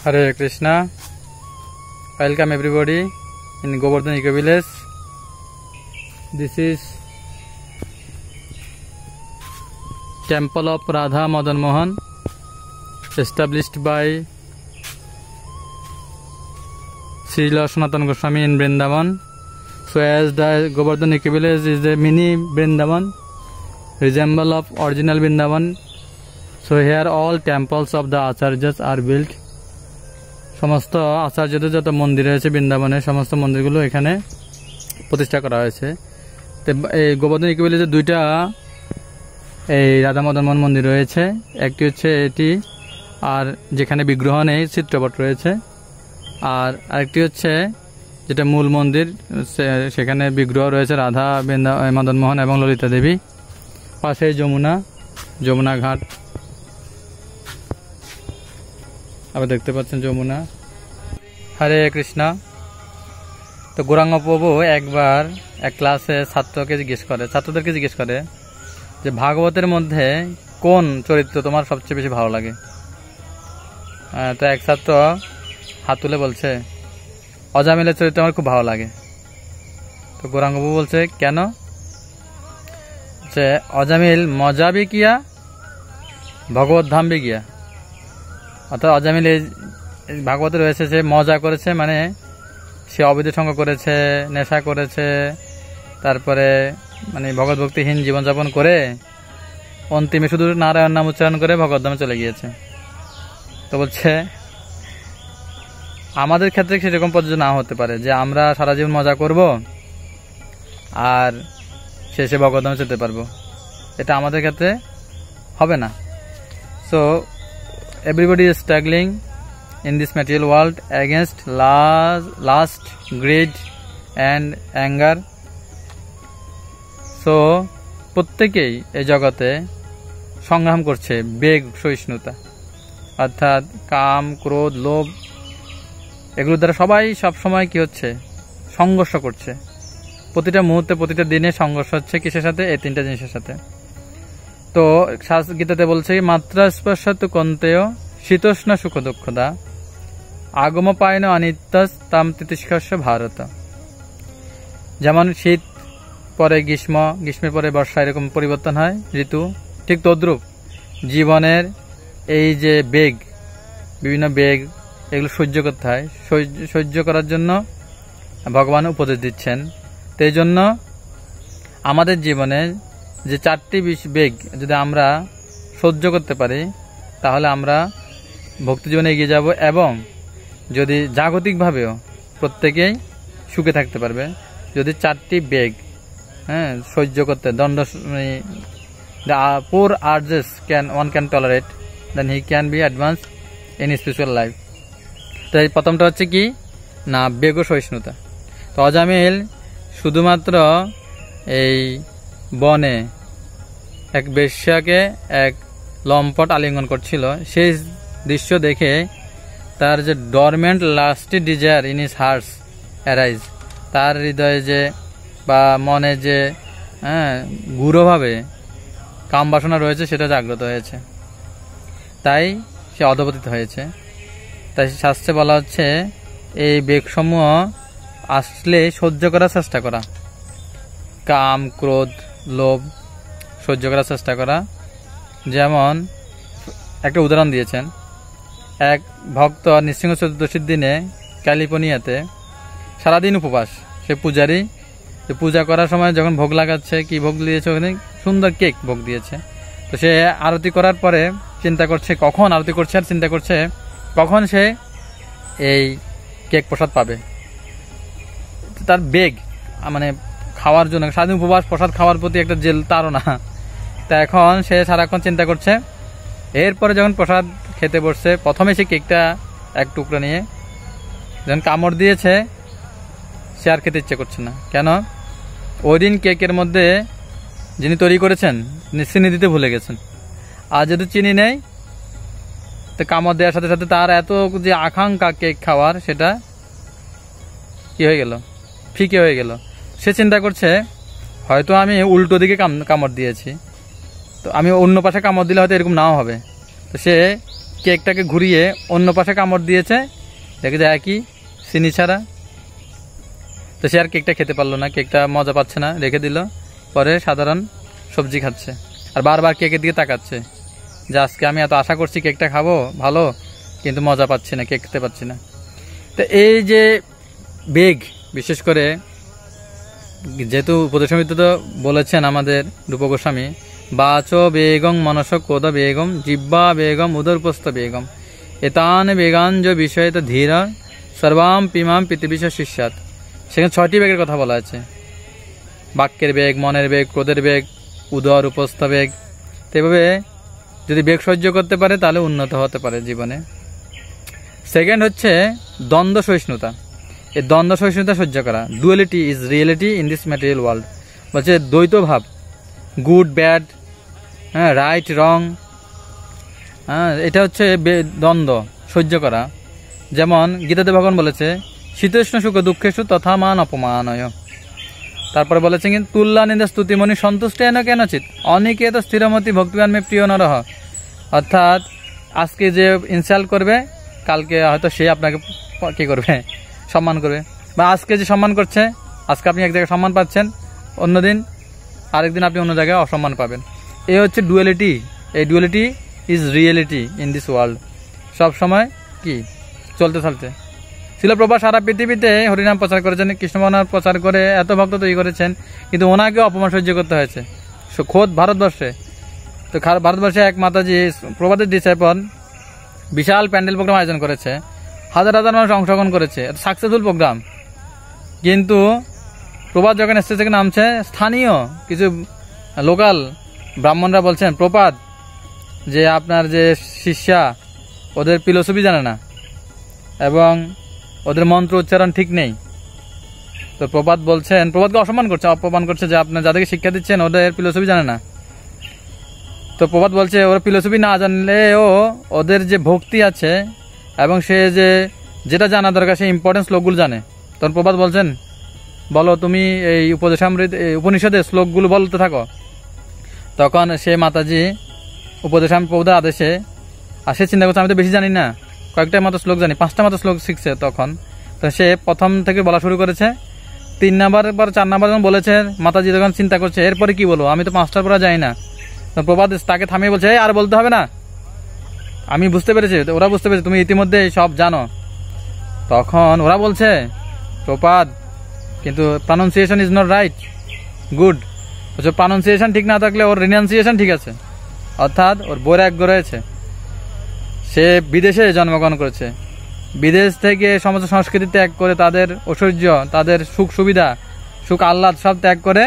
Hare Krishna. Welcome everybody in Govardhan Eco Village. This is Temple of Radha Madan Mohan, established by Srila Sanatana Goswami in Vrindavan. So as the Govardhan Eco Village is the mini Vrindavan, resemble of original Vrindavan. So here all temples of the Acharyas are built. সমস্ত আচার্যদের যত মন্দির রয়েছে বৃন্দাবনের সমস্ত মন্দিরগুলো এখানে প্রতিষ্ঠা করা হয়েছে। তো এই গোবর্ধন ইকো ভিলেজে দুইটা এই রাধা মদন মোহন মন্দির রয়েছে। একটি হচ্ছে এটি, আর যেখানে বিগ্রহ নেই, চিত্রপট রয়েছে। আর আরেকটি হচ্ছে যেটা মূল মন্দির, সেখানে বিগ্রহ রয়েছে রাধা, মদন মোহন এবং ললিতা দেবী। পাশে যমুনা ঘাট আবার দেখতে পাচ্ছেন, যমুনা। হরে কৃষ্ণ। তো গৌরাঙ্গ প্রভু একবার এক ক্লাসে ছাত্রদেরকে জিজ্ঞেস করে যে ভাগবতের মধ্যে কোন চরিত্র তোমার সবচেয়ে বেশি ভালো লাগে। তো এক ছাত্র হাত তুলে বলছে অজামিলের চরিত্র আমার খুব ভালো লাগে। তো গৌরাঙ্গ প্রভু বলছে কেন? যে অজামিল মজা বি কিয়া ভগবত ধাম বি গিয়া। অর্থাৎ অজামিল এই ভাগবতে রয়েছে, সে মজা করেছে, মানে সে অবৈধ সঙ্গ করেছে, নেশা করেছে, তারপরে মানে ভগবত ভক্তিহীন জীবনযাপন করে অন্তিমে শুধু নারায়ণ নাম উচ্চারণ করে ভগবদ্ধামে চলে গিয়েছে। তো বলছে আমাদের ক্ষেত্রে সেরকম প্রযোজ্য না হতে পারে যে আমরা সারা জীবন মজা করব আর শেষে ভগবদ্ধামে যেতে পারবো, এটা আমাদের ক্ষেত্রে হবে না। So everybody is struggling in this material world against lust, greed and anger. So প্রত্যেকেই এই জগতে সংগ্রাম করছে বেগ, সহিষ্ণুতা, অর্থাৎ কাম, ক্রোধ, লোভ, এগুলোর দ্বারা সবাই সবসময় কি হচ্ছে? সংঘর্ষ করছে। প্রতিটা মুহূর্তে, প্রতিটা দিনে সংঘর্ষ হচ্ছে কিসের সাথে? এই তিনটা জিনিসের সাথে। তো গীতাতে বলছে মাত্রা স্পর্শাত কন্তেয় শীতোষ্ণ সুখ দুঃখদা আগম পায়ন অনিত্যাস তাম তিতিষ্কর্ষ ভারত। যেমন শীত পরে গ্রীষ্ম, গ্রীষ্মের পরে বর্ষা, এরকম পরিবর্তন হয় ঋতু, ঠিক তদ্রূপ জীবনের এই যে বেগ, বিভিন্ন বেগ, এগুলো সহ্য করতে হয়। সহ্য করার জন্য ভগবান উপদেশ দিচ্ছেন। তো এই জন্য আমাদের জীবনে যে চারটি বেগ যদি আমরা সহ্য করতে পারি, তাহলে আমরা ভক্তি জীবনে এগিয়ে যাব এবং যদি জাগতিকভাবেও প্রত্যেকেই সুখে থাকতে পারবে। যদি চারটি বেগ সহ্য করতে four urges one can tolerate, then he can be advance in spiritual life. তো এই প্রথমটা হচ্ছে কি না, বেগ ও সহিষ্ণুতা। তো অজামিল শুধুমাত্র এই বনে এক বেশ্যাকে এক লম্পট আলিঙ্গন করছিল, সেই দৃশ্য দেখে তার যে dormant lusty desire in his hearts arise, তার হৃদয়ে যে বা মনে যে গূঢ়ভাবে কাম বাসনা রয়েছে সেটা জাগ্রত হয়েছে, তাই সে অধপতিত হয়েছে। তাই শাস্ত্রে বলা হচ্ছে এই বেগসমূহ আসলে সহ্য করার চেষ্টা করা, কাম, ক্রোধ, লোভ সহ্য করার চেষ্টা করা। যেমন একটা উদাহরণ দিয়েছেন, এক ভক্ত নৃসিংহ চতুর্দশীর দিনে ক্যালিফোর্নিয়াতে সারাদিন উপবাস, সে পূজারি। পূজা করার সময় যখন ভোগ লাগাচ্ছে, কি ভোগ দিয়েছে? ওখানে সুন্দর কেক ভোগ দিয়েছে। তো সে আরতি করার পরে চিন্তা করছে, কখন আরতি করছে আর চিন্তা করছে কখন সে এই কেক প্রসাদ পাবে। তার বেগ মানে খাওয়ার জন্য, সারাদিন উপবাস, প্রসাদ খাওয়ার প্রতি একটা জেল তারও না। তা এখন সে সারাক্ষণ চিন্তা করছে। এরপরে যখন প্রসাদ খেতে বসছে, প্রথমে সে কেকটা এক টুকরা নিয়ে যখন কামড় দিয়েছে, সে আর খেতে ইচ্ছে করছে না। কেন? ওই দিন কেকের মধ্যে যিনি তৈরি করেছেন চিনি দিতে ভুলে গেছেন। আর যদি চিনি নেই, তো কামড় দেওয়ার সাথে সাথে তার এত যে আকাঙ্ক্ষা কেক খাওয়ার, সেটা কি হয়ে গেল? ফিকে হয়ে গেল। সে চিন্তা করছে হয়তো আমি উল্টো দিকে কামড় দিয়েছি, তো আমি অন্য পাশে কামড় দিলে হয়তো এরকম নাও হবে। তো সে কেকটাকে ঘুরিয়ে অন্য পাশে কামড় দিয়েছে, দেখে যায় একই চিনি ছাড়া। তো সে আর কেকটা খেতে পারলো না, কেকটা মজা পাচ্ছে না, রেখে দিল। পরে সাধারণ সবজি খাচ্ছে আর বারবার কেকের দিকে তাকাচ্ছে যে আজকে আমি এত আশা করছি কেকটা খাবো ভালো, কিন্তু মজা পাচ্ছি না, কেক খেতে পাচ্ছি না। তো এই যে বেগ, বিশেষ করে যেহেতু উপদেশামৃত তো বলেছেন আমাদের রূপ গোস্বামী, বাচ বেগম মনস কোদ বেগম জিব্বা বেগম উদরপস্থ বেগম এতান বেগাঞ্জ বিষয়ত ধীর সর্বাম পিমাম পৃথিবীশ শিষ্যাত। সেখানে 6টি বেগের কথা বলা আছে, বাক্যের বেগ, মনের বেগ, ক্রোধের বেগ, উদর উপস্থ বেগ। তো এভাবে যদি বেগ সহ্য করতে পারে তাহলে উন্নত হতে পারে জীবনে। সেকেন্ড হচ্ছে দ্বন্দ্ব সহিষ্ণুতা। এই দ্বন্দ্ব সহিষ্ণুতা সহ্য করা, duality is reality in this material world. বলছে দ্বৈত ভাব, গুড ব্যাড, হ্যাঁ, রাইট রং, হ্যাঁ, এটা হচ্ছে দ্বন্দ্ব সহ্য করা। যেমন গীতাতে ভগবান বলেছে শীতোষ্ণ সুখ দুঃখেশু তথা মান অপমানয়। তারপরে বলেছেন কিন্তু তুল্লা নিন্দা স্তুতিমণি সন্তুষ্ট এন কেনচিত অনিকেত স্থিরমতি ভক্তিবান মে প্রিয় নরহ। অর্থাৎ আজকে যে ইনসাল্ট করবে কালকে হয়তো সে আপনাকে কি করবে, সম্মান করবে। বা আজকে যে সম্মান করছে, আজকে আপনি এক জায়গায় সম্মান পাচ্ছেন, অন্যদিন আরেকদিন আপনি অন্য জায়গায় অসম্মান পাবেন। এই হচ্ছে ডুয়ালিটি। এই duality is reality in this world. সব সময় কি চলতে চলতে শিল প্রভা সারা পৃথিবীতে হরিনাম প্রচার করেছেন, কৃষ্ণবর্ণার প্রচার করে এত ভক্ত তৈরি করেছেন, কিন্তু ওনাকে অপমান সহ্য করতে হয়েছে খোদ ভারতবর্ষে। তো ভারতবর্ষে এক মাতাজি প্রভাতের ডিসাইপল বিশাল প্যান্ডেল প্রোগ্রাম আয়োজন করেছে, হাজার হাজার মানুষ অংশগ্রহণ করেছে, সাকসেসফুল প্রোগ্রাম। কিন্তু প্রভাত যখন স্টেজ থেকে নামছে, স্থানীয় কিছু লোকাল ব্রাহ্মণরা বলছেন প্রপাত যে আপনার যে শিষ্যা ওদের ফিলোসফি জানে না এবং ওদের মন্ত্র উচ্চারণ ঠিক নেই। তো প্রপাত বলছেন, প্রপাতকে অপমান করছে যে আপনার যাদেরকে শিক্ষা দিচ্ছেন ওদের ফিলোসফি জানে না। তো প্রপাত বলছে ওরা ফিলোসফি না জানলেও ওদের যে ভক্তি আছে এবং সে যেটা জানা দরকার সেই ইম্পর্টেন্ট শ্লোকগুলো জানে। তখন প্রপাত বলছেন বলো তুমি এই উপনিষদের শ্লোকগুলো বলতে থাকো। তখন সে মাতাজি উপদেশামৃত প্রভুদের আদেশে আর সে চিন্তা করছে আমি তো বেশি জানি না, কয়েকটা মাত্র শ্লোক জানি, 5টা মাত্র শ্লোক শিখছে। তখন তো সে প্রথম থেকে বলা শুরু করেছে, 3 নাম্বার বা 4 নাম্বার যখন বলেছে মাতাজি তখন চিন্তা করছে এরপরে কি বলবো, আমি তো 5টার পরে যাই না। তো প্রভাত তাকে থামিয়ে বলছে আর বলতে হবে না, আমি বুঝতে পেরেছি, ওরা বুঝতে পেরেছে তুমি ইতিমধ্যে সব জানো। তখন ওরা বলছে প্রপাত কিন্তু pronunciation is not right, good. Pronunciation ঠিক না থাকলে ওর রিনাউন্সিয়েশন ঠিক আছে, অর্থাৎ ওর বৈরাগ্য রয়েছে। সে বিদেশে জন্মগ্রহণ করেছে, বিদেশ থেকে সমস্ত সংস্কৃতি ত্যাগ করে তাদের ঐশ্বর্য, তাদের সুখ সুবিধা, সুখ আহ্লাদ সব ত্যাগ করে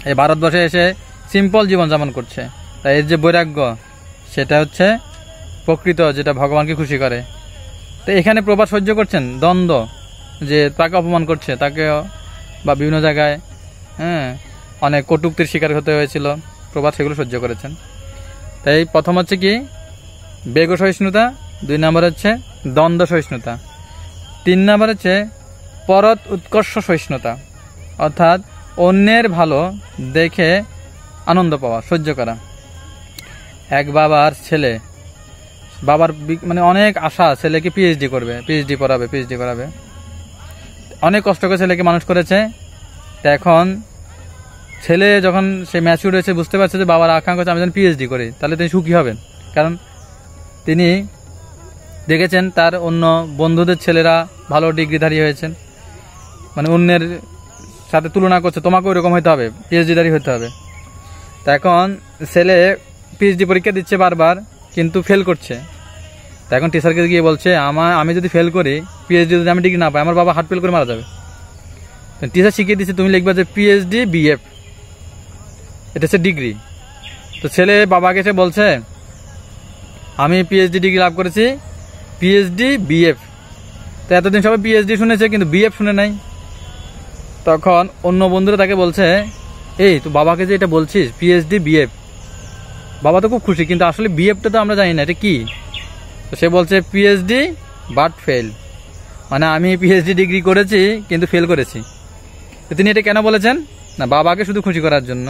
এই ভারতবর্ষে এসে সিম্পল জীবনযাপন করছে। তাই এর যে বৈরাগ্য সেটা হচ্ছে প্রকৃত, যেটা ভগবানকে খুশি করে। তো এখানে প্রভাত সহ্য করছেন দ্বন্দ্ব, যে তাকে অপমান করছে, তাকে বা বিভিন্ন জায়গায় অনেক কটূক্তির শিকার হতে হয়েছিল, প্রভাত সেগুলো সহ্য করেছেন। তাই প্রথম হচ্ছে কি বেগ সহিষ্ণুতা, 2 নম্বর হচ্ছে দ্বন্দ্ব সহিষ্ণুতা, 3 নম্বর হচ্ছে পরত উৎকর্ষ সহিষ্ণুতা, অর্থাৎ অন্যের ভালো দেখে আনন্দ পাওয়া, সহ্য করা। এক বাবার ছেলে, বাবার মানে অনেক আশা ছেলেকে পিএইচডি করবে, পিএইচডি করাবে, অনেক কষ্ট করে ছেলেকে মানুষ করেছে। তা এখন ছেলে যখন সে ম্যাচিউর হয়েছে, বুঝতে পারছে যে বাবার আকাঙ্ক্ষা হচ্ছে আমি যেন পিএইচডি করি, তাহলে তিনি সুখী হবেন। কারণ তিনি দেখেছেন তার অন্য বন্ধুদের ছেলেরা ভালো ডিগ্রিধারী হয়েছেন, মানে অন্যের সাথে তুলনা করছে, তোমাকে ওইরকম হতে হবে, পিএইচডিধারী হতে হবে। তা এখন ছেলে পিএইচডি পরীক্ষা দিচ্ছে বারবার, কিন্তু ফেল করছে। তা এখন টিচারকে গিয়ে বলছে আমি যদি ফেল করি, পিএইচডি যদি আমি ডিগ্রি না পাই, আমার বাবা হার্ট ফেল করে মারা যাবে। টিচার শিখিয়ে দিচ্ছে তুমি লিখবা যে পিএইচডি বিএফ, এটা হচ্ছে ডিগ্রি। তো ছেলে বাবাকে এসে বলছে আমি পিএইচডি ডিগ্রি লাভ করেছি, পিএইচডি বিএফ। তো এতদিন সবাই পিএইচডি শুনেছে কিন্তু বিএফ শুনে নাই। তখন অন্য বন্ধুরা তাকে বলছে এই তো বাবাকে যে এটা বলছিস পিএইচডি বিএফ, বাবা তো খুব খুশি, কিন্তু আসলে বিএফটা তো আমরা জানি না এটা কি। তো সে বলছে পিএইচডি বাট ফেল, মানে আমি পিএইচডি ডিগ্রি করেছি কিন্তু ফেল করেছি। তো তিনি এটা কেন বলেছেন না, বাবাকে শুধু খুশি করার জন্য।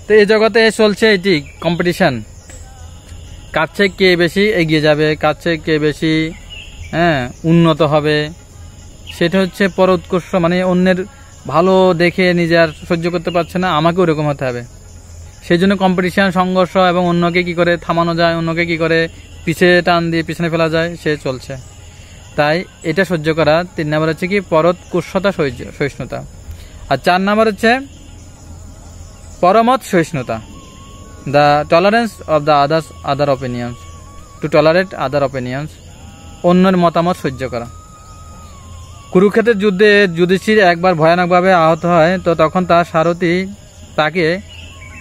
তো এই জগতে চলছে এটি কম্পিটিশন, কার চেয়ে কে বেশি এগিয়ে যাবে, কার চেয়ে কে বেশি উন্নত হবে, সেটা হচ্ছে পর উৎকর্ষ। মানে অন্যের ভালো দেখে নিজে আর সহ্য করতে পারছে না, আমাকে ওরকম হতে হবে। সেই জন্য কম্পিটিশন, সংঘর্ষ এবং অন্যকে কি করে থামানো যায়, অন্যকে কি করে পিছিয়ে টান দিয়ে পিছনে ফেলা যায়, সে চলছে। তাই এটা সহ্য করা 3 নাম্বার হচ্ছে কি পরোৎকর্ষতা সহিষ্ণুতা। আর 4 নাম্বার হচ্ছে পরমত সহিষ্ণুতা, the tolerance of the other opinions, to tolerate other opinions, অন্যের মতামত সহ্য করা। কুরুক্ষেত্রের যুদ্ধে যুধিষ্ঠির একবার ভয়ানকভাবে আহত হয়, তো তখন তার সারথি তাকে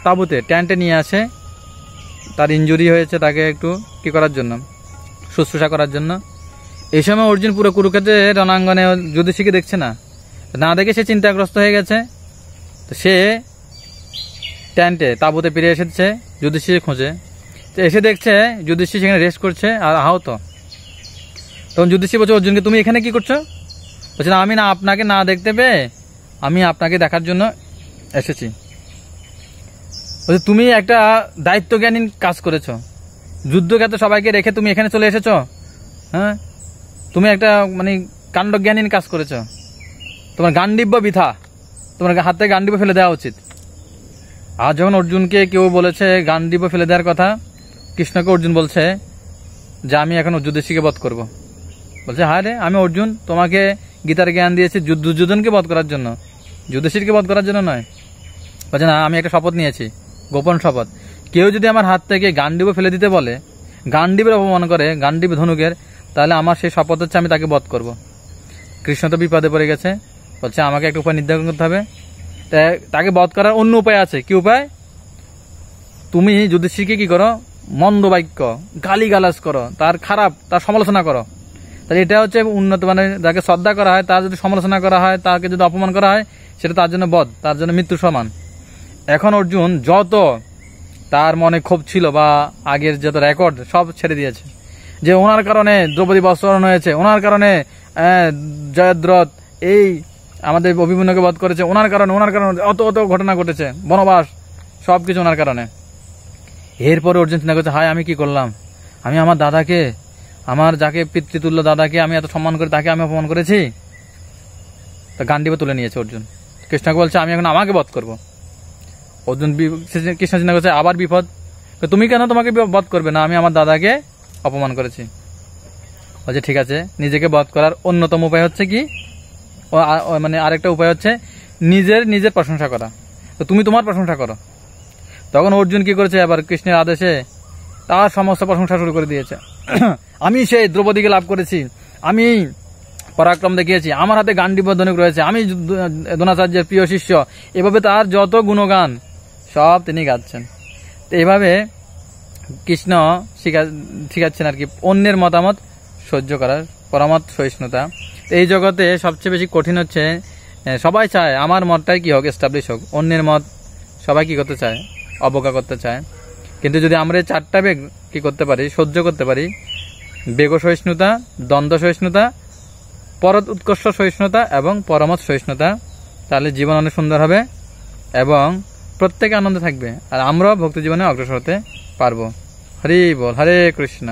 তাঁবুতে ট্যান্টে নিয়ে আসে, তার ইনজুরি হয়েছে, তাকে একটু কি করার জন্য, শুশ্রূষা করার জন্য। এই সময় অর্জুন পুরো কুরুক্ষেত্রের রণাঙ্গনে যুধিষ্ঠিরকে দেখছে না, না দেখে সে চিন্তাগ্রস্ত হয়ে গেছে। তো সে ট্যান্টে তাঁবুতে ফিরে এসেছে যুধিষ্ঠির খোঁজে, তো এসে দেখছে যুধিষ্ঠির সেখানে রেস্ট করছে আর আহত। তখন যুধিষ্ঠির বলছে অর্জুনকে, তুমি এখানে কি করছো? বলছে না, আমি না আপনাকে না দেখতে পেয়ে আমি আপনাকে দেখার জন্য এসেছি। বলছে তুমি একটা দায়িত্বজ্ঞানী কাজ করেছো, যুদ্ধক্ষেত্রে সবাইকে রেখে তুমি এখানে চলে এসেছো। হ্যাঁ, তুমি একটা মানে কাণ্ডজ্ঞানীর কাজ করেছো, তোমার গান্ডীব্য বৃথা, তোমার হাত থেকে গান্ডীব্য ফেলে দেওয়া উচিত। আর যখন অর্জুনকে কেউ বলেছে গান্ডীব্য ফেলে দেওয়ার কথা, কৃষ্ণকে অর্জুন বলছে যে আমি এখন যুধিষ্ঠিরকে বধ করব। বলছে হ্যাঁ রে, আমি অর্জুন তোমাকে গীতার জ্ঞান দিয়েছি দুর্যোধনকে বধ করার জন্য, যুধিষ্ঠিরকে বধ করার জন্য নয়। বলছে না, আমি একটা শপথ নিয়েছি, গোপন শপথ, কেউ যদি আমার হাত থেকে গান্ডীব্য ফেলে দিতে বলে, গান্ডীবের অপমান করে, গান্ডীব ধনুকের, তাহলে আমার সেই শপথ হচ্ছে আমি তাকে বধ করব। কৃষ্ণ তো বিপদে পড়ে গেছে, বলছে আমাকে একটা উপায় নির্ধারণ করতে হবে। তাকে বধ করার অন্য উপায় আছে। কি উপায়? তুমি যুধিষ্ঠিরকে কি করো, মন্দ বাক্য গালিগালাজ করো, তার খারাপ, তার সমালোচনা করো। তাহলে এটা হচ্ছে উন্নত, মানে যাকে শ্রদ্ধা করা হয় তার যদি সমালোচনা করা হয়, তাকে যদি অপমান করা হয়, সেটা তার জন্য বধ, তার জন্য মৃত্যু সমান। এখন অর্জুন যত তার মনে ক্ষোভ ছিল বা আগের যত রেকর্ড সব ছেড়ে দিয়েছে, যে ওনার কারণে দ্রৌপদী বস্ত্রহরণ হয়েছে, ওনার কারণে জয়দ্রথ এই আমাদের অভিমন্যুকে বধ করেছে, ওনার কারণে অত অত ঘটনা ঘটেছে, বনবাস, সবকিছু ওনার কারণে। এরপরে অর্জুন চিন্তা করছে, হায় আমি কি করলাম, আমি আমার দাদাকে, আমার যাকে পিতৃতুল্য দাদাকে আমি এত সম্মান করি, তাকে আমি অপমান করেছি। তা গান্ডীব তুলে নিয়েছে অর্জুন। কৃষ্ণকে বলছে আমি এখন আমাকে বধ করব। অর্জুন কৃষ্ণ চিন্তা করছে আবার বিপদ, তুমি কেন তোমাকে বধ করবে না, আমি আমার দাদাকে অপমান করেছি। বলছে ঠিক আছে, নিজেকে বধ করার অন্যতম উপায় হচ্ছে কি, মানে আরেকটা উপায় হচ্ছে নিজের প্রশংসা করা। তো তুমি তোমার প্রশংসা করো। তখন অর্জুন কি করেছে, আবার কৃষ্ণের আদেশে তার সমস্ত প্রশংসা শুরু করে দিয়েছে। আমি সেই দ্রৌপদীকে লাভ করেছি, আমি পরাক্রম দেখিয়েছি, আমার হাতে গান্ডীব ধনুক রয়েছে, আমি দ্রোণাচার্যের প্রিয় শিষ্য। এভাবে তার যত গুণগান সব তিনি গাচ্ছেন। তো এভাবে কৃষ্ণ শিখাচ্ছেন আর কি অন্যের মতামত সহ্য করার, পরমত সহিষ্ণুতা। এই জগতে সবচেয়ে বেশি কঠিন হচ্ছে, সবাই চায় আমার মতটাই কি হোক, এস্টাবলিশ হোক, অন্যের মত সবাই কি করতে চায়, অবজ্ঞা করতে চায়। কিন্তু যদি আমরা এই 4টা বেগ কি করতে পারি, সহ্য করতে পারি, বেগ সহিষ্ণুতা, দ্বন্দ্ব সহিষ্ণুতা, পরত উৎকর্ষ সহিষ্ণুতা এবং পরমত সহিষ্ণুতা, তাহলে জীবন অনেক সুন্দর হবে এবং প্রত্যেকে আনন্দে থাকবে, আর আমরাও ভক্তি জীবনে অগ্রসর হতে পারবো। হরি বল, হরে কৃষ্ণ।